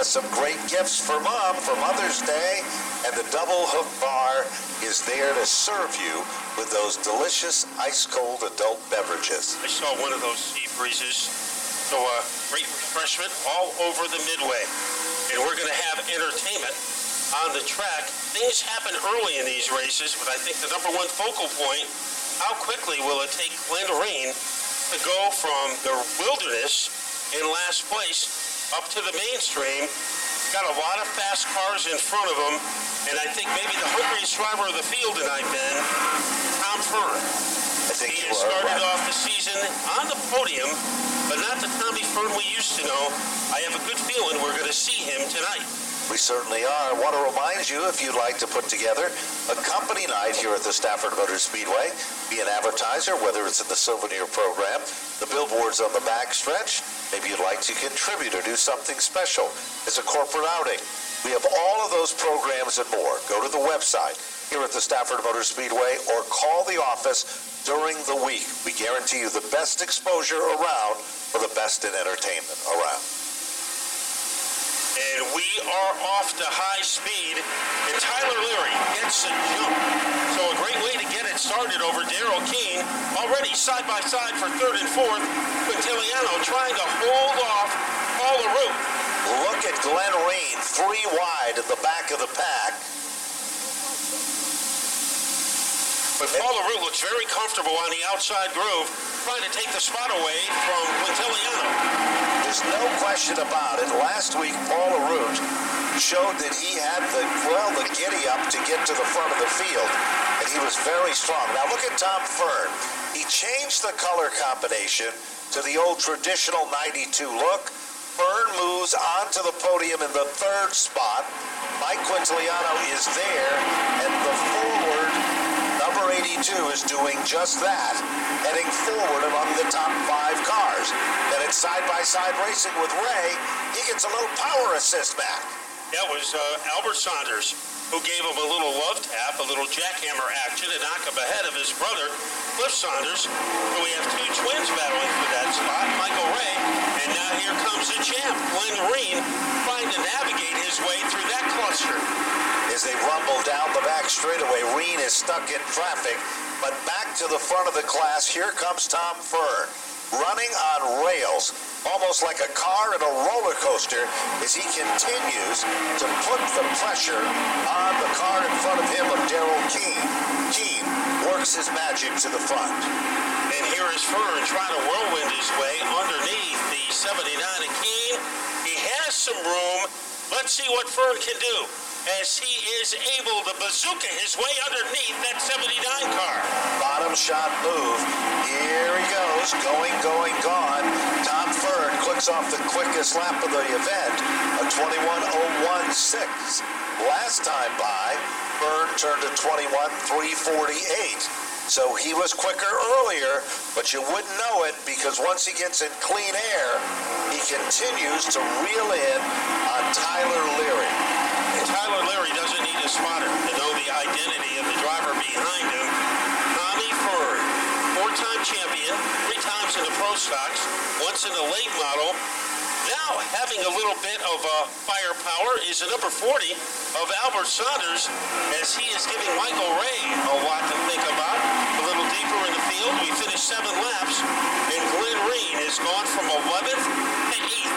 has some great gifts for Mom for Mother's Day, and the Double Hook Bar is there to serve you with those delicious ice-cold adult beverages. I saw one of those sea breezes, so great refreshment all over the Midway. And we're going to have entertainment on the track. Things happen early in these races, but I think the number one focal point, how quickly will it take Glenn Rain to go from the wilderness in last place up to the mainstream? Got a lot of fast cars in front of him, and I think maybe the hungriest driver of the field tonight, Ben, Tom Fern. He has started off the season on the podium, but not the Tommy Fern we used to know. I have a good feeling we're going to see him tonight. We certainly are. I want to remind you, if you'd like to put together a company night here at the Stafford Motor Speedway, be an advertiser, whether it's in the souvenir program, the billboards on the backstretch, maybe you'd like to contribute or do something special as a corporate outing. We have all of those programs and more. Go to the website here at the Stafford Motor Speedway or call the office during the week. We guarantee you the best exposure around for the best in entertainment around. And we are off to high speed, and Tyler Leary gets a jump. So a great way to get it started over Darrell Keene. Already side by side for third and fourth. Quintiliano trying to hold off Paul LaRue. Look at Glenn Rain, 3 wide at the back of the pack. But Paul LaRue looks very comfortable on the outside groove, trying to take the spot away from Quintiliano. There's no question about it. Last week, Paul LaRue showed that he had the giddy-up to get to the front of the field, and he was very strong. Now look at Tom Fern. He changed the color combination to the old traditional 92 look. Fern moves onto the podium in the 3rd spot. Mike Quintiliano is there, and the forward number 82 is doing just that, heading forward among the top 5 cars. Then it's side-by-side racing with Ray. He gets a little power assist back. That was Albert Saunders, who gave him a little love tap, a little jackhammer action to knock him ahead of his brother, Cliff Saunders. So we have 2 twins battling for that spot, Michael Ray, and now here comes the champ, Glenn Rain, trying to navigate his way through that cluster. As they rumble down the back straightaway, Reen is stuck in traffic, but back to the front of the class, here comes Tom Fern, running on rails, almost like a car in a roller coaster, as he continues to put the pressure on the car in front of him of Darrell Keene. Keene works his magic to the front. And here is Fern trying to whirlwind his way underneath the 79 of Keene. He has some room. Let's see what Fern can do, as he is able to bazooka his way underneath that 79 car. Bottom shot move. Here he goes. Going, gone. Tom Fern clicks off the quickest lap of the event, a 21:01.6. Last time by, Fern turned to 21:3:48. So he was quicker earlier, but you wouldn't know it because once he gets in clean air, he continues to reel in on Tyler Leary. And Tyler Leary doesn't need a spotter to know the identity of the driver behind him. Tommy Fern, 4-time champion, 3 times in the Pro Stocks, once in the late model. Now having a little bit of firepower is the number 40 of Albert Saunders, as he is giving Michael Ray a lot to think about. A little deeper in the field, we finished 7 laps, and Glenn Rain has gone from 11th to 8th.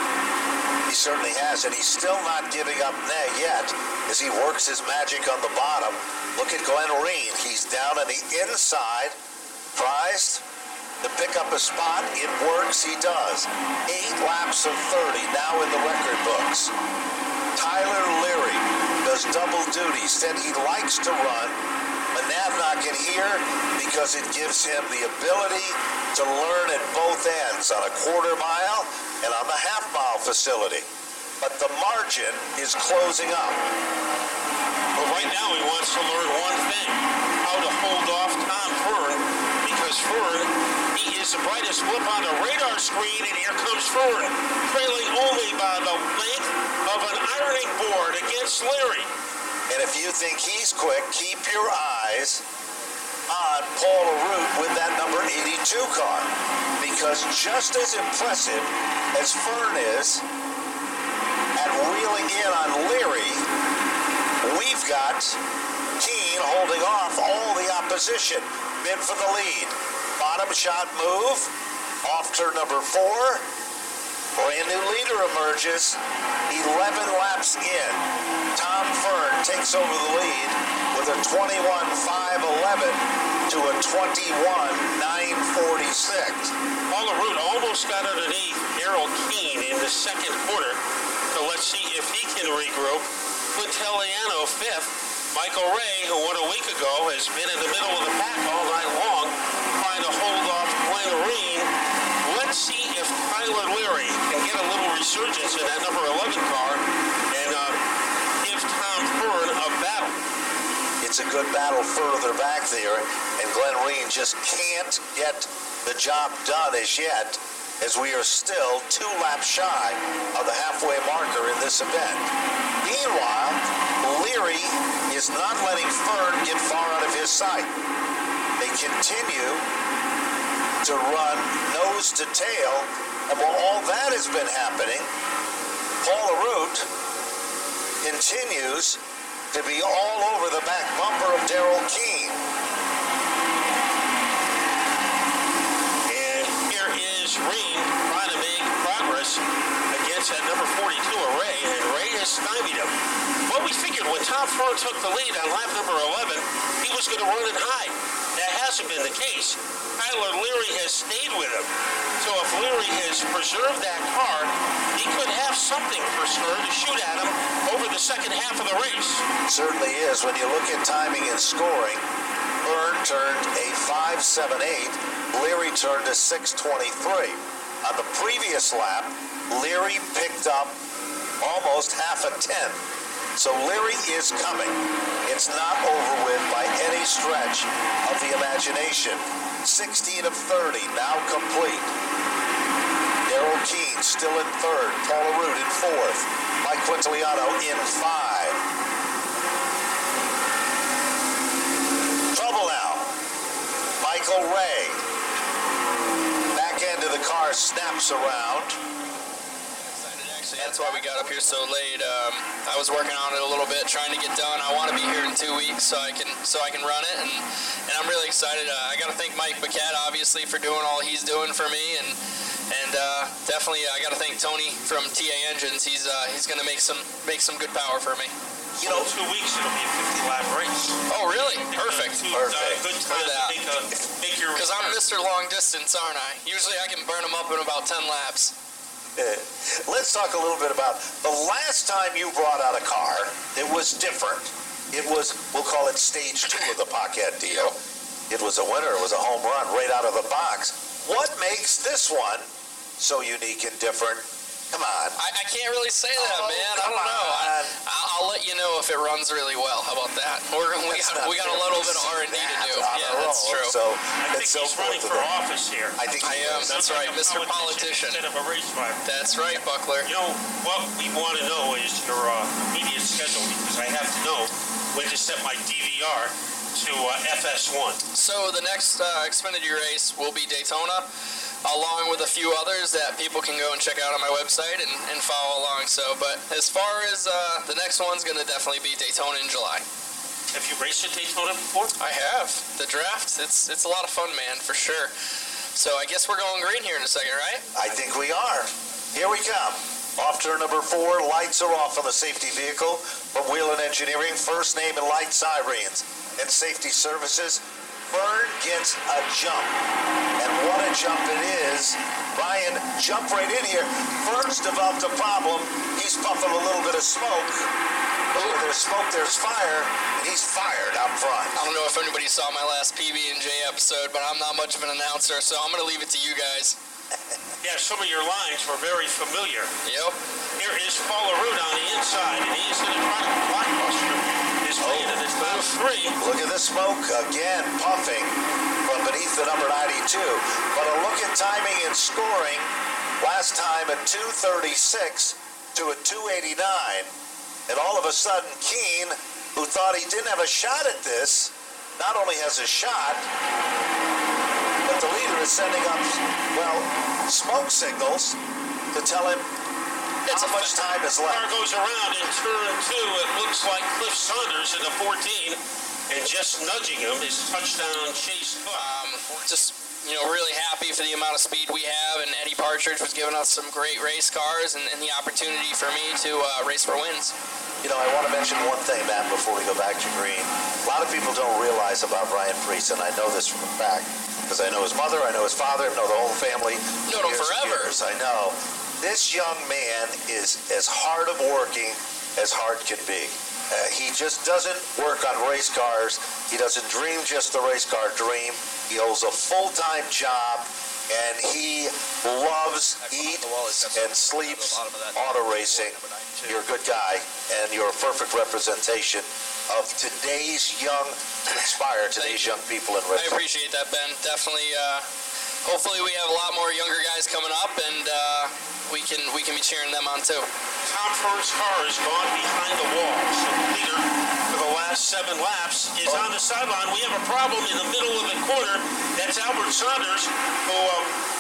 He certainly has, and he's still not giving up yet as he works his magic on the bottom. Look at Glenn Rain. He's down on the inside, prized to pick up a spot. It works, he does. 8 laps of 30 now in the record books. Tyler Leary does double duty, said he likes to run Monadnock in here because it gives him the ability to learn at both ends, on a quarter mile and on the half-mile facility. But the margin is closing up. Well, right now he wants to learn one thing, how to hold off Tom Fern, because Fern, he is the brightest blip on the radar screen, and here comes Fern, trailing only by the length of an ironing board against Leary. And if you think he's quick, keep your eyes on Paul LaRue with that number 82 car, because just as impressive as Fern is at reeling in on Leary. We've got Keene holding off all the opposition. Bid for the lead. Bottom shot move. Off turn number 4. Brand new leader emerges. 11 laps in. Tom Fern takes over the lead with a 21.511 to a 21.946. Paul LaRue almost got underneath Harold Keene in the second quarter. So let's see if he can regroup. Quintiliano 5th. Michael Ray, who won a week ago, has been in the middle of the pack all night long, trying to hold off Glenn Reen. Let's see if Tyler Leary can get a little resurgence in that number 11 car and give Tom Fern a battle. It's a good battle further back there, and Glenn Reen just can't get the job done as yet, as we are still 2 laps shy of the halfway marker in this event. Meanwhile, Leary is not letting Fern get far out of his sight. They continue to run nose to tail, and while all that has been happening, Paul LaRue continues to be all over the back bumper of Darrell Keene. And here is Reen trying to make progress against that number 42 of Ray, and Ray has stymied him. Well, we figured when Tom Fern took the lead on lap number 11, he was going to run it high. That hasn't been the case. Tyler Leary has stayed with him. So if Leary has preserved that car, he could have something for Stern to shoot at him over the second half of the race. Certainly is. When you look at timing and scoring, Fern turned a 5.78. Leary turned a 6.23. On the previous lap, Leary picked up almost half a tenth. So Leary is coming. It's not over with by any stretch of the imagination. 16 of 30, now complete. Darrell Keene still in 3rd. Paul LaRue in 4th. Mike Quintiliano in 5. Trouble now. Michael Ray. Back end of the car snaps around. That's why we got up here so late. I was working on it a little bit, trying to get done. I want to be here in 2 weeks so I can run it, and I'm really excited. I got to thank Mike Paquette, obviously, for doing all he's doing for me, and definitely I got to thank Tony from TA Engines. He's going to make some good power for me. You know, 2 weeks it'll be a 50-lap race. Oh, really? Perfect. Perfect. Good time to make your because I'm Mr. Long Distance, aren't I? Usually I can burn them up in about 10 laps. Let's talk a little bit about the last time you brought out a car. It was different. It was, we'll call it stage 2 of the Paquette deal. It was a winner. It was a home run right out of the box. What makes this one so unique and different? Come on. I can't really say that, man. I don't know. I'll let you know if it runs really well. How about that? We got a little bit of R&D to do. Yeah, that's true. So I think he's running for office here. I think I am. That's right, Mr. Politician. Instead of a race driver. That's right, Buckler. You know, what we want to know is your immediate schedule, because I have to know when to set my DVR to FS1. So the next Xfinity race will be Daytona, along with a few others that people can go and check out on my website and follow along. So, but as far as the next one's going to definitely be Daytona in July. Have you raced at Daytona before? I have. The draft, it's a lot of fun, man, for sure. So I guess we're going green here in a second, right? I think we are. Here we come. Off turn number 4, lights are off on the safety vehicle from Wheelan Engineering. First name and light sirens and safety services. Fern gets a jump, and what a jump it is. Ryan, jump right in here. Fern's developed a problem. He's puffing a little bit of smoke. Where there's smoke, there's fire, and he's fired out front. I don't know if anybody saw my last PB&J episode, but I'm not much of an announcer, so I'm going to leave it to you guys. Yeah, some of your lines were very familiar. Yep. Here is Paul LaRue on the inside, and he is going to try to blockbuster his lead in his top 3. Look at the smoke again, puffing from beneath the number 92. But a look at timing and scoring. Last time a 2:36 to a 2:89. And all of a sudden, Keene, who thought he didn't have a shot at this, not only has a shot, but the leader is sending up, well, smoke signals to tell him How much time is left? Car goes around in turn 2. It looks like Cliff Saunders in the 14, and just nudging him is touchdown Chase Cook. Just, really happy for the amount of speed we have, and Eddie Partridge was giving us some great race cars and the opportunity for me to race for wins. I want to mention one thing, Matt, before we go back to green. A lot of people don't realize about Ryan Preece, and I know this from a fact, because I know his mother, I know his father, I know the whole family. Known him forever. Years, I know. This young man is as hard of working as hard can be. He just doesn't work on race cars. He doesn't dream just the race car dream. He holds a full-time job, and he loves, eats, and sleeps auto racing. You're a good guy, and you're a perfect representation of today's young, to inspire today's young people in racing. I appreciate that, Ben. Definitely. Hopefully, we have a lot more younger guys coming up, and we can be cheering them on too. Tom Fern's car has gone behind the wall, so the leader for the last 7 laps is on the sideline. We have a problem in the middle of the corner. That's Albert Saunders, who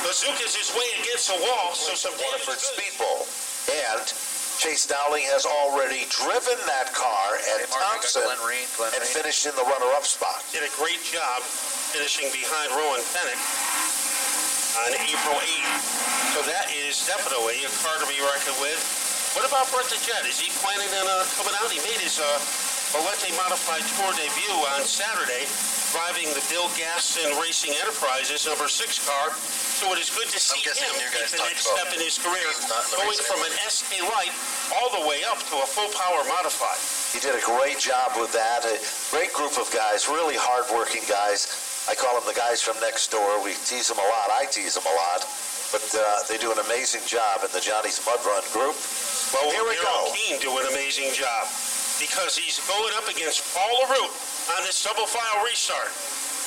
bazookas his way against the wall. So some Waterford Speedbowl. And Chase Dowling has already driven that car at Thompson and finished in the runner-up spot. Did a great job finishing behind Rowan Pennick on April 8th. So that is definitely a car to be reckoned with. What about Brett the Jet? Is he planning on coming out? He made his Valente Modified Tour debut on Saturday, driving the Bill Gaston Racing Enterprises number 6 car. So it is good to see him take the next step in his career, going from an SK Light all the way up to a full-power modified. He did a great job with that. A great group of guys, really hard-working guys. I call them the guys from next door. We tease them a lot. I tease them a lot. But they do an amazing job in the Johnny's Mud Run group. Well, here we go. Keane do an amazing job because he's going up against Paul LaRue on this double-file restart.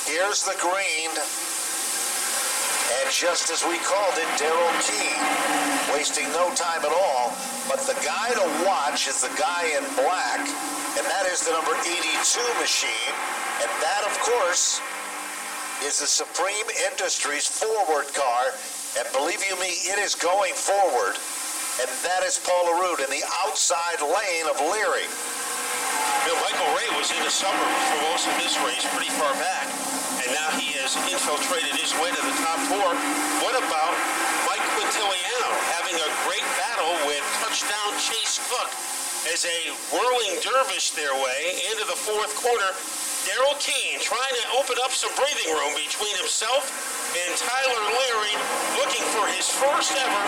Here's the green. And just as we called it, Darrell Keane, wasting no time at all. But the guy to watch is the guy in black, and that is the number 82 machine. And that, of course, is the Supreme Industries forward car. And believe you me, it is going forward. And that is Paul LaRue in the outside lane of Leary. Michael Ray was in the suburbs for most of this race, pretty far back. And now he has infiltrated his way to the top 4. What about Mike Quintiliano having a great battle with touchdown Chase Cook as a whirling dervish their way into the 4th quarter? Darrell Keane trying to open up some breathing room between himself and Tyler Leary, looking for his first ever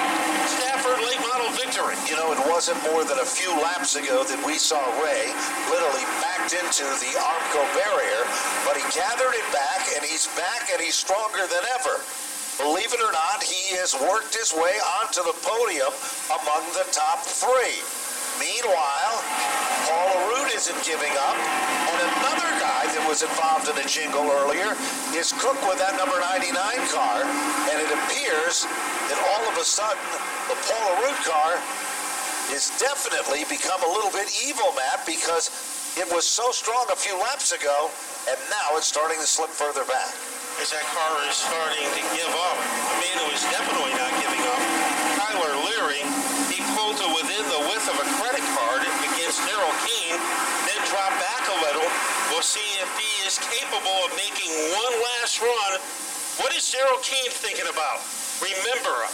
Stafford late model victory. It wasn't more than a few laps ago that we saw Ray literally backed into the Armco barrier, but he gathered it back, and he's stronger than ever. Believe it or not, he has worked his way onto the podium among the top 3. Meanwhile, Paul LaRue isn't giving up, and another guy that was involved in a jingle earlier is Cook with that number 99 car, and it appears that all of a sudden the Paul LaRue car is definitely become a little bit evil, Matt, because it was so strong a few laps ago, and now it's starting to slip further back. As that car is starting to give up, a man who is definitely not giving up, Tyler Leary, he pulled to within the width of a credit card against Darrell Keane, then dropped back a little. We'll see if he is capable of making one last run. What is Darrell Keane thinking about? Remember,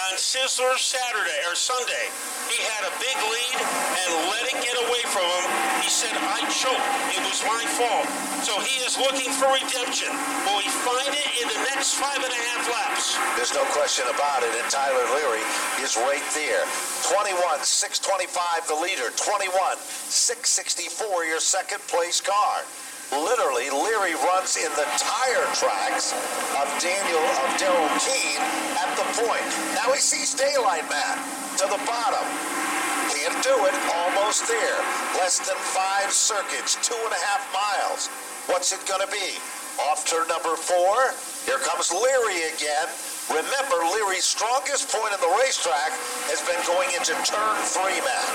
on Sizzler Sunday, he had a big lead and let it get away from him. He said, I choked. It was my fault. So he is looking for redemption. Will he find it in the next 5.5 laps? There's no question about it, and Tyler Leary is right there. 21,625 the leader. 21,664 your second place car. Literally, Leary runs in the tire tracks of Darrell Keane at the point. Now he sees daylight, Matt, to the bottom. Can't do it, almost there. Less than 5 circuits, 2.5 miles. What's it going to be? Off turn number 4. Here comes Leary again. Remember, Leary's strongest point in the racetrack has been going into turn 3, Matt.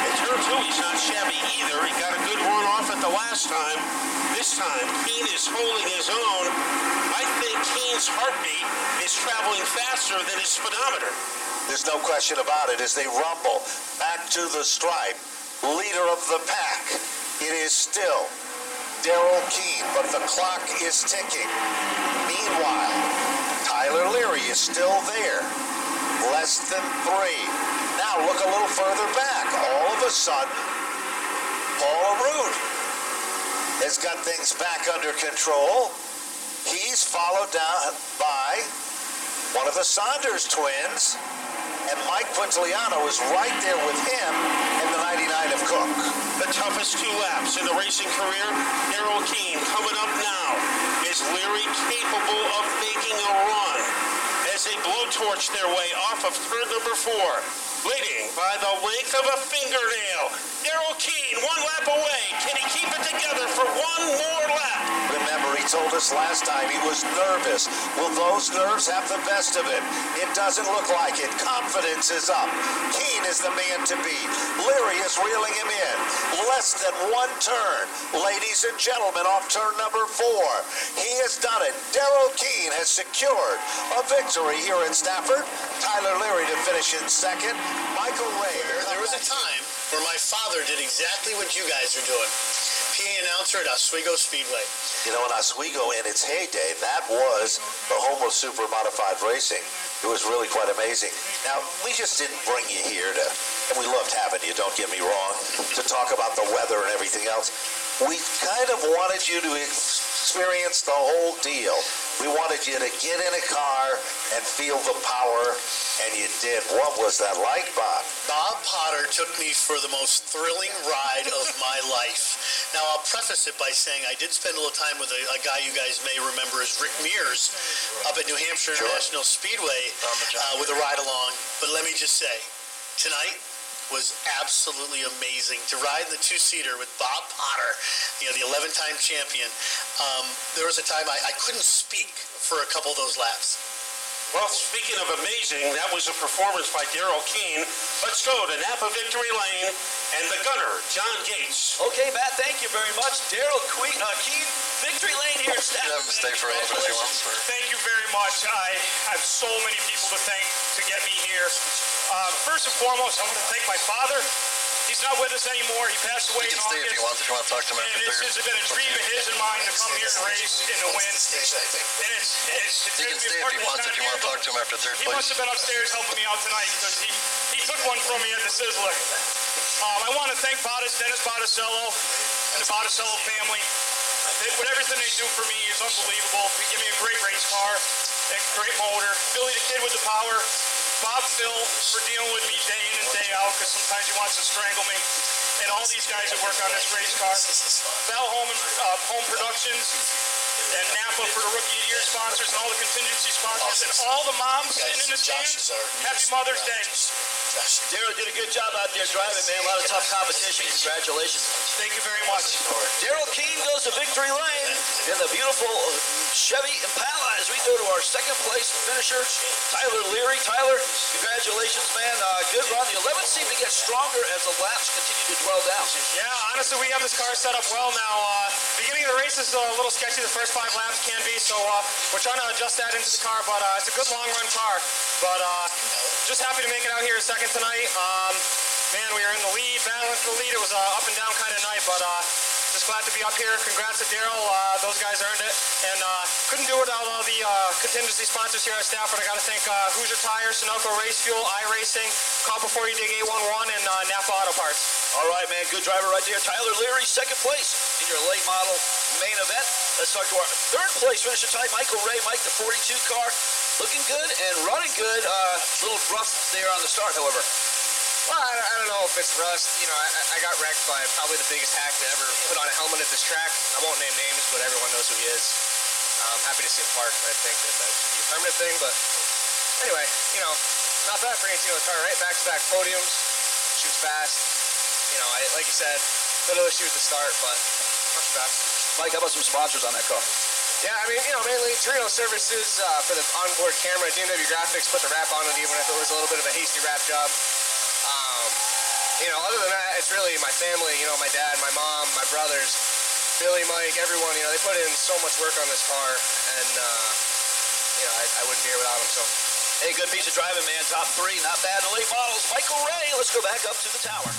In turn 2, he's not shabby either. He got a good run off at the last time. this time, Keene is holding his own. I think Keene's heartbeat is traveling faster than his speedometer. There's no question about it as they rumble back to the stripe. Leader of the pack. It is still Daryl Keene, but the clock is ticking. Meanwhile, Tyler Leary is still there. Less than 3. Now look a little further back. All of a sudden, Paul Arute has got things back under control. He's followed down by one of the Saunders twins, and Mike Quintiliano is right there with him in the 99 of Cook. The toughest 2 laps in the racing career, Daryl Keene coming up now. Is Leary capable of making a run as they blowtorch their way off of turn number 4? Leading by the length of a fingernail. Daryl Keene 1 lap away. Can he keep it together for 1 more lap? Remember, he told us last time he was nervous. Will those nerves have the best of him? It doesn't look like it. Confidence is up. Keene is the man to beat. Leary is reeling him in. Less than 1 turn. Ladies and gentlemen, off turn number 4. He has done it. Daryl Keene has secured a victory here in Stafford. Tyler Leary to finish in second. Michael Ray. There was a time where my father did exactly what you guys are doing. PA announcer at Oswego Speedway. You know, in Oswego, in its heyday, that was the home of super modified racing. It was really quite amazing. Now, we just didn't bring you here to, and we loved having you, don't get me wrong, to talk about the weather and everything else. We kind of wanted you to experience the whole deal. We wanted you to get in a car and feel the power, and you did. What was that like, Bob? Bob Potter took me for the most thrilling ride of my life. Now, I'll preface it by saying I did spend a little time with a guy you guys may remember as Rick Mears up at New Hampshire International Speedway with a ride-along. But let me just say, tonight was absolutely amazing to ride in the 2-seater with Bob Potter, you know, the 11-time champion. There was a time I couldn't speak for a couple of those laps. Well, speaking of amazing, that was a performance by Daryl Keene. Let's go to Napa Victory Lane and the gunner, John Gates. Okay, Matt, thank you very much. Daryl Keene, Victory Lane here at Stafford. You have to stay for a little bit if you want, sir. Thank you very much. I have so many people to thank to get me here. First and foremost, I want to thank my father. He's not with us anymore. He passed away in August. You can stay if you want to talk to him after And this has been a dream of his and mine to come here and race in the wind. And it's You can stay if you want to talk to him after 3rd place. He must have been upstairs helping me out tonight because he took one from me at the Sizzler. I want to thank Dennis Botticello and the Botticello family. What everything they do for me is unbelievable. They give me a great race car, a great motor. Billy the Kid with the power. Bob Phil for dealing with me day in and day out because sometimes he wants to strangle me. And all these guys that work on this race car. Bell Home Productions and Napa for the Rookie of the Year sponsors and all the contingency sponsors and all the moms sitting in the stands. Happy Mother's Day. Daryl did a good job out there driving, man. A lot of tough competition. Congratulations. Thank you very much. Daryl Keene goes to Victory Lane in the beautiful Chevy Impala as we go to our 2nd place finisher, Tyler Leary. Tyler, congratulations, man. Good run. The 11 seem to get stronger as the laps continue to dwell down. Yeah, honestly, we have this car set up well now. Beginning of the race is a little sketchy. The first 5 laps can be, so we're trying to adjust that into the car, but it's a good long-run car. But just happy to make it out here second tonight. Man, we were in the lead, battling for the lead. It was up and down kind of night, but just glad to be up here. Congrats to Daryl. Those guys earned it. And couldn't do it without all the contingency sponsors here at Stafford. I got to thank Hoosier Tires, Sunoco Race Fuel, iRacing, Call Before You Dig 811, and Napa Auto Parts. All right, man. Good driver right there. Tyler Leary, 2nd place in your late model main event. Let's talk to our 3rd place finisher tonight, Michael Ray. Mike, the 42 car, looking good and running good. A little rough there on the start, however. Well, I don't know if it's rust. You know, I got wrecked by probably the biggest hack to ever put on a helmet at this track. I won't name names, but everyone knows who he is. I'm happy to see him parked. I think that should be a permanent thing. But anyway, you know, not bad for 18 car, right? Back-to-back podiums, shoots fast. You know, like you said, little issue at the start, but not too bad. Mike, how about some sponsors on that car? Yeah, I mean, you know, mainly Torino Services for the onboard camera. DMW Graphics put the wrap on it even if it was a little bit of a hasty wrap job. You know, other than that, it's really my family, you know, my dad, my mom, my brothers. Billy, Mike, everyone, you know, they put in so much work on this car, and, you know, I wouldn't be here without them, so. Hey, good piece of driving, man. Top 3, not bad in the late models. Michael Ray, let's go back up to the tower.